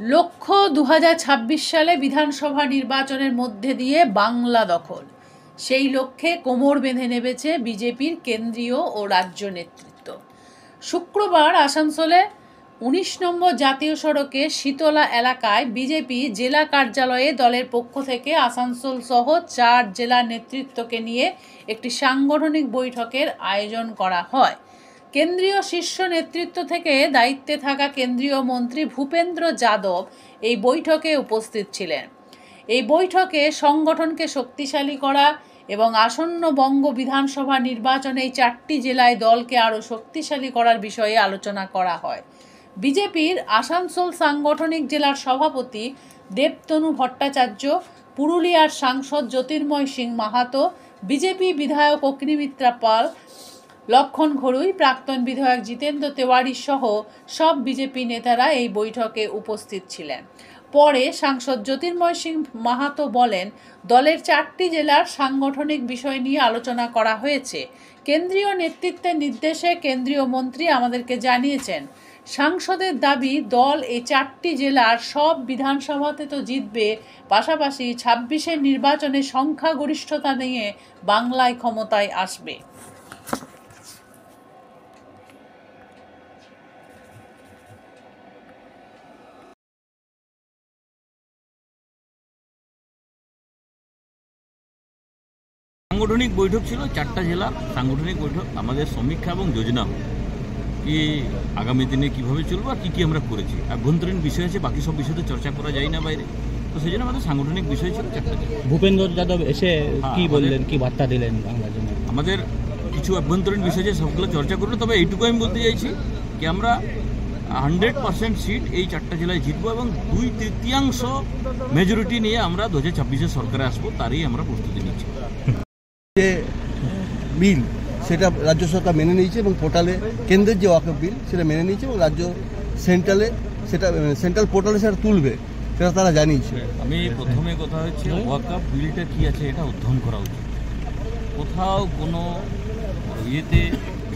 লক্ষ্য 2026 সালে বিধানসভা নির্বাচনের মধ্যে দিয়ে বাংলা দখল। সেই লক্ষ্যে কোমর বেঁধে নেমেছে বিজেপির কেন্দ্রীয় ও রাজ্য নেতৃত্ব। শুক্রবার আসানসোলে 19 নম্বর জাতীয় সড়কে শীতলা এলাকায় বিজেপি জেলা কার্যালয়ে দলের পক্ষ থেকে আসানসোল সহ 4 জেলার নেতৃত্বকে নিয়ে একটি সাংগঠনিক বৈঠকের আয়োজন করা হয়। কেন্দ্রীয় শীর্ষ নেতৃত্ব থেকে দায়িত্বে থাকা কেন্দ্রীয় মন্ত্রী ভূপেন্দ্র যাদব এই বৈঠকে উপস্থিত ছিলেন। এই বৈঠকে সংগঠনকে শক্তিশালী করা এবং আসন্ন বঙ্গ বিধানসভা নির্বাচনে এই 4টি জেলায় দলকে আরও শক্তিশালী করার বিষয়ে আলোচনা করা হয়। বিজেপির আসানসোল সাংগঠনিক জেলার সভাপতি দেবতনু ভট্টাচার্য, পুরুলিয়ার সাংসদ জ্যোতির্ময় সিং মাহাতো, বিজেপি বিধায়ক অগ্নিমিত্রা পাল, লক্ষণ ঘড়ুই, প্রাক্তন বিধায়ক জিতেন্দ্র তেওয়ারি সহ সব বিজেপি নেতারা এই বৈঠকে উপস্থিত ছিলেন। পরে সাংসদ জ্যোতির্ময় সিং মাহাতো বলেন, দলের 4টি জেলার সাংগঠনিক বিষয় নিয়ে আলোচনা করা হয়েছে। কেন্দ্রীয় নেতৃত্বের নির্দেশে কেন্দ্রীয় মন্ত্রী আমাদেরকে জানিয়েছেন, সাংসদের দাবি দল এই 4টি জেলার সব বিধানসভাতে তো জিতবে, পাশাপাশি 26-এর নির্বাচনে সংখ্যাগরিষ্ঠতা নিয়ে বাংলায় ক্ষমতায় আসবে। সাংগঠনিক বৈঠক ছিল, 4টা জেলা সাংগঠনিক বৈঠক। আমাদের সমীক্ষা এবং যোজনা কি আগামী দিনে কিভাবে চলবো আর কি আমরা করেছি। আভ্যন্তরীণ বিষয় আছে, বাকি সব বিষয়ে চর্চা করা যায় না বাইরে, তো সেই জন্য আমাদের সাংগঠনিক বিষয় ছিল 4টা জেলা। ভূপেন্দ্র যাদব এসে কি বললেন, কি বার্তা দিলেন বাংলার জন্য? আমাদের কিছু আভ্যন্তরীণ বিষয় আছে, সবগুলো চর্চা করবো। তবে এইটুকু আমি বলতে চাইছি কি আমরা 100% সিট এই 4টা জেলায় জিতবো এবং 2/3 মেজরিটি নিয়ে আমরা 2026-এর সরকারে আসবো, তারই আমরা প্রস্তুতি নিচ্ছি। যে বিল সেটা রাজ্য সরকার মেনে নিয়েছে এবং পোর্টালে কেন্দ্রের যে ওয়াকফ বিল সেটা মেনে নিয়েছে এবং রাজ্য সেন্ট্রাল পোর্টালে সেটা তুলবে, সেটা তারা জানিয়েছে। আমি প্রথমে কথা হচ্ছে ওয়াকফ বিলটা কি আছে এটা অধ্যয়ন করা উচিত। কোথাও কোনো ইয়েতে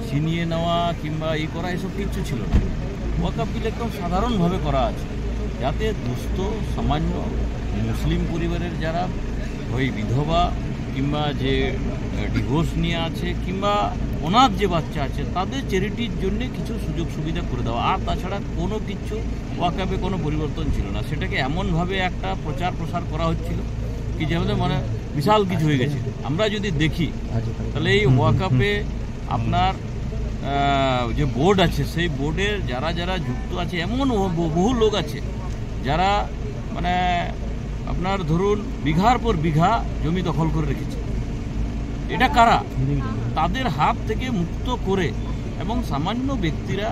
ছিনিয়ে নেওয়া কিংবা করা এসব কিচ্ছু ছিল না। ওয়াকফ বিল একদম সাধারণভাবে করা আছে, যাতে দুস্থ সামান্য মুসলিম পরিবারের যারা ওই বিধবা কিংবা যে ডিভোর্স নিয়ে আছে কিংবা অনাথ যে বাচ্চা আছে তাদের চ্যারিটির জন্য কিছু সুযোগ সুবিধা করে দেওয়া, আর তাছাড়া কোনো কিছু ওয়াকফে কোনো পরিবর্তন ছিল না। সেটাকে এমনভাবে একটা প্রচার প্রসার করা হচ্ছিল কি যেমন মানে বিশাল কিছু হয়ে গেছে। আমরা যদি দেখি তাহলে এই ওয়াকফে আপনার যে বোর্ড আছে সেই বোর্ডের যারা যারা যুক্ত আছে এমন বহু লোক আছে যারা মানে আপনার ধরুন বিঘার পর বিঘা জমি দখল করে রেখেছে। এটা কারা? তাদের হাত থেকে মুক্ত করে এবং সামান্য ব্যক্তিরা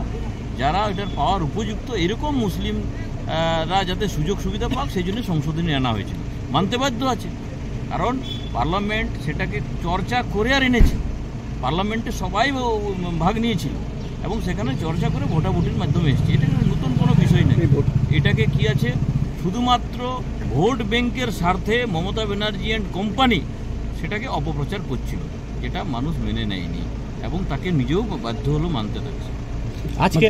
যারা এটার পাওয়ার উপযুক্ত এরকম মুসলিমরা যাতে সুযোগ সুবিধা পাক সেই জন্য সংশোধনী আনা হয়েছিল। মানতে বাধ্য আছে, কারণ পার্লামেন্ট সেটাকে চর্চা করে আর এনেছে। পার্লামেন্টে সবাই ভাগ নিয়েছিল এবং সেখানে চর্চা করে ভোটাভুটির মাধ্যমে এসেছে। এটা নতুন কোনো বিষয় নেই। এটাকে কি আছে, শুধুমাত্র ভোট ব্যাংকের স্বার্থে মমতা ব্যানার্জি অ্যান্ড কোম্পানি সেটাকে অপপ্রচার করছিল, যেটা মানুষ মেনে নেয়নি এবং তাকে নিজেও বাধ্য হলো মানতে থাকছে। আজকে